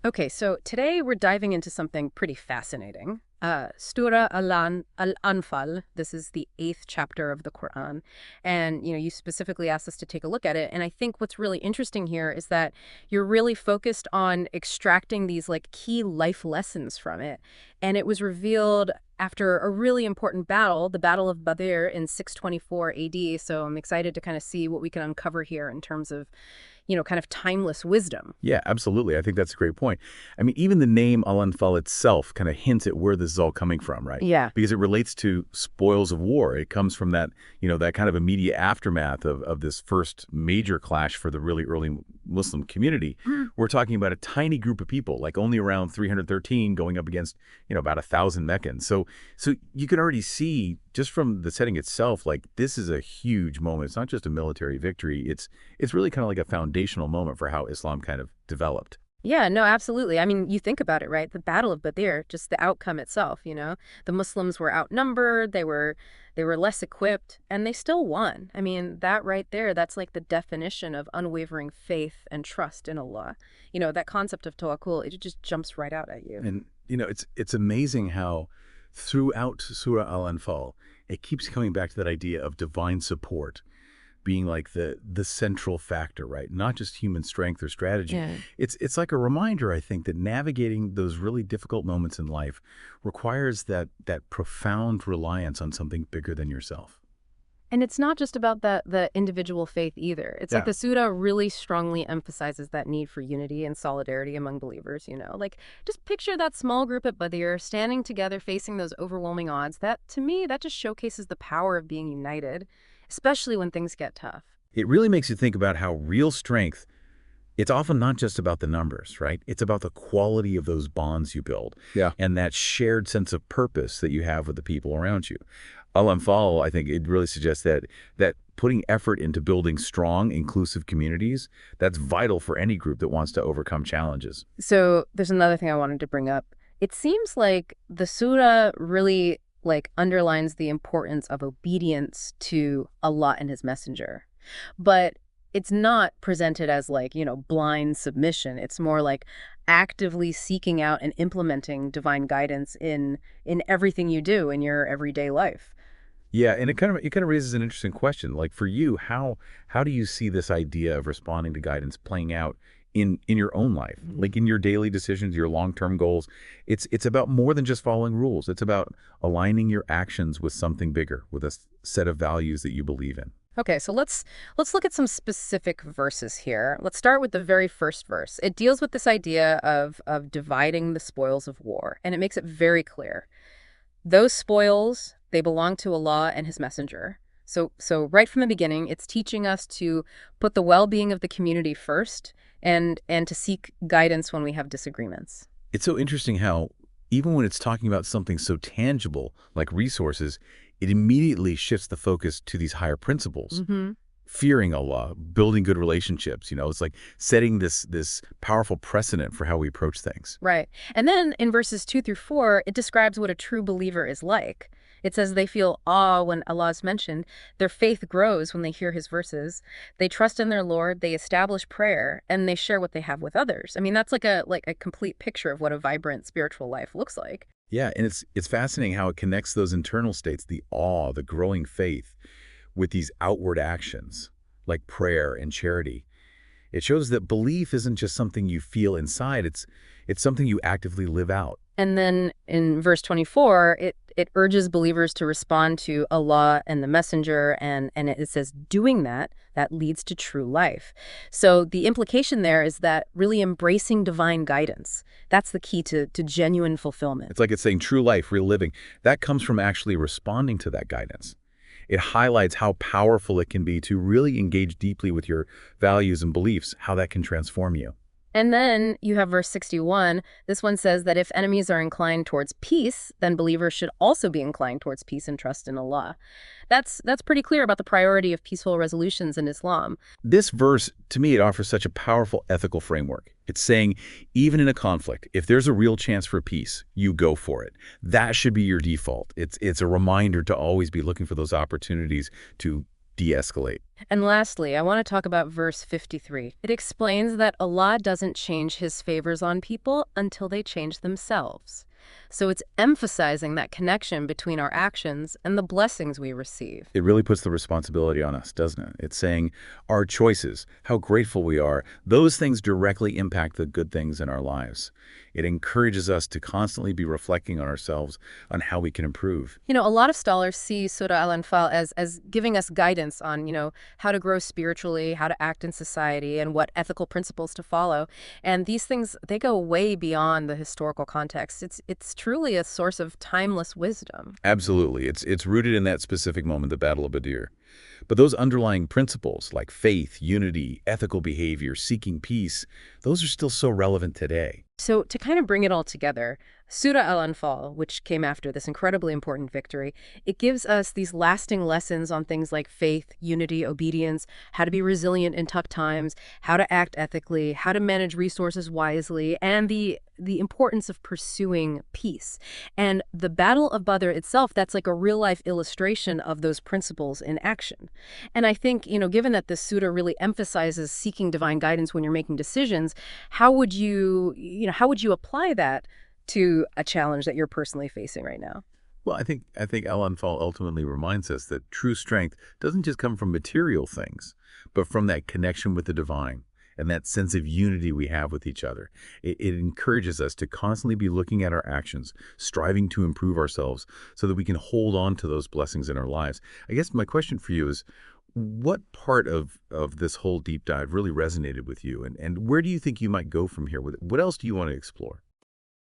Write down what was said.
Okay, so today we're diving into something pretty fascinating. Surah Al-Anfal. This is the 8th chapter of the Quran. And, you specifically asked us to take a look at it. And I think what's really interesting here is that you're really focused on extracting these like key life lessons from it. And it was revealed after a really important battle, the Battle of Badr in 624 AD. So I'm excited to kind of see what we can uncover here in terms of, kind of timeless wisdom. Yeah, absolutely. I think that's a great point. I mean, even the name Al-Anfal itself kind of hints at where this is all coming from, right? Yeah. Because it relates to spoils of war. It comes from that kind of immediate aftermath of this first major clash for the really early Muslim community. We're talking about a tiny group of people, like only around 313 going up against, about 1,000 Meccans. So you can already see just from the setting itself, like this is a huge moment. It's not just a military victory. It's really kind of like a foundational moment for how Islam kind of developed. Yeah, no, absolutely. I mean, you think about it, right? The Battle of Badr, just the outcome itself, the Muslims were outnumbered, they were less equipped, and they still won. I mean, that right there, that's like the definition of unwavering faith and trust in Allah. That concept of tawakkul, it just jumps right out at you. And it's amazing how throughout Surah Al-Anfal, it keeps coming back to that idea of divine support being like the central factor, right? Not just human strength or strategy. Yeah. It's like a reminder, I think, that navigating those really difficult moments in life requires that profound reliance on something bigger than yourself. And it's not just about the individual faith either. It's like Yeah. the Surah really strongly emphasizes that need for unity and solidarity among believers, Like, just picture that small group at Badr standing together facing those overwhelming odds. That, to me, that just showcases the power of being united, especially when things get tough. It really makes you think about how real strength, it's often not just about the numbers, right? It's about the quality of those bonds you build. Yeah. And that shared sense of purpose that you have with the people around you. Al-Anfal, I think it really suggests that putting effort into building strong, inclusive communities, that's vital for any group that wants to overcome challenges. So there's another thing I wanted to bring up. It seems like the Surah really underlines the importance of obedience to Allah and his messenger. But it's not presented as blind submission. It's more like actively seeking out and implementing divine guidance in everything you do in your everyday life. Yeah, and it kind of raises an interesting question. Like for you, how do you see this idea of responding to guidance playing out in your own life, like in your daily decisions, your long-term goals? It's about more than just following rules. It's about aligning your actions with something bigger, with a set of values that you believe in. Okay, so let's look at some specific verses here. Let's start with the very first verse. It deals with this idea of dividing the spoils of war, and it makes it very clear. Those spoils, they belong to Allah and his messenger. So right from the beginning, it's teaching us to put the well-being of the community first and to seek guidance when we have disagreements. It's so interesting how even when it's talking about something so tangible like resources, it immediately shifts the focus to these higher principles. Mm-hmm. Fearing Allah, building good relationships, it's like setting this powerful precedent for how we approach things. Right. And then in verses 2 through 4, it describes what a true believer is like. It says they feel awe when Allah is mentioned. Their faith grows when they hear his verses. They trust in their Lord. They establish prayer, and they share what they have with others. I mean, that's like a complete picture of what a vibrant spiritual life looks like. Yeah, and it's fascinating how it connects those internal states, the awe, the growing faith, with these outward actions like prayer and charity. It shows that belief isn't just something you feel inside, it's something you actively live out. And then in verse 24, it urges believers to respond to Allah and the messenger, and it says doing that leads to true life. So the implication there is that really embracing divine guidance, that's the key to genuine fulfillment. It's like it's saying true life, real living. That comes from actually responding to that guidance. It highlights how powerful it can be to really engage deeply with your values and beliefs, how that can transform you. And then you have verse 61. This one says that if enemies are inclined towards peace, then believers should also be inclined towards peace and trust in Allah. That's pretty clear about the priority of peaceful resolutions in Islam. This verse, to me, it offers such a powerful ethical framework. It's saying, even in a conflict, if there's a real chance for peace, you go for it. That should be your default. It's a reminder to always be looking for those opportunities to de-escalate. And lastly, I want to talk about verse 53. It explains that Allah doesn't change his favors on people until they change themselves. So it's emphasizing that connection between our actions and the blessings we receive. It really puts the responsibility on us, doesn't it? It's saying our choices, how grateful we are, those things directly impact the good things in our lives. It encourages us to constantly be reflecting on ourselves on how we can improve. A lot of scholars see Surah Al-Anfal as giving us guidance on, how to grow spiritually, how to act in society, and what ethical principles to follow. And these things, they go way beyond the historical context. It's truly a source of timeless wisdom. Absolutely. It's rooted in that specific moment, the Battle of Badr. But those underlying principles like faith, unity, ethical behavior, seeking peace, those are still so relevant today. So to kind of bring it all together, Surah Al-Anfal, which came after this incredibly important victory, it gives us these lasting lessons on things like faith, unity, obedience, how to be resilient in tough times, how to act ethically, how to manage resources wisely, and the importance of pursuing peace. And the Battle of Badr itself, that's like a real-life illustration of those principles in action. And I think, given that this surah really emphasizes seeking divine guidance when you're making decisions, how would you apply that to a challenge that you're personally facing right now? Well, I think Al-Anfal ultimately reminds us that true strength doesn't just come from material things, but from that connection with the divine and that sense of unity we have with each other. It encourages us to constantly be looking at our actions, striving to improve ourselves so that we can hold on to those blessings in our lives. I guess my question for you is, what part of this whole deep dive really resonated with you, and where do you think you might go from here with it? What else do you want to explore?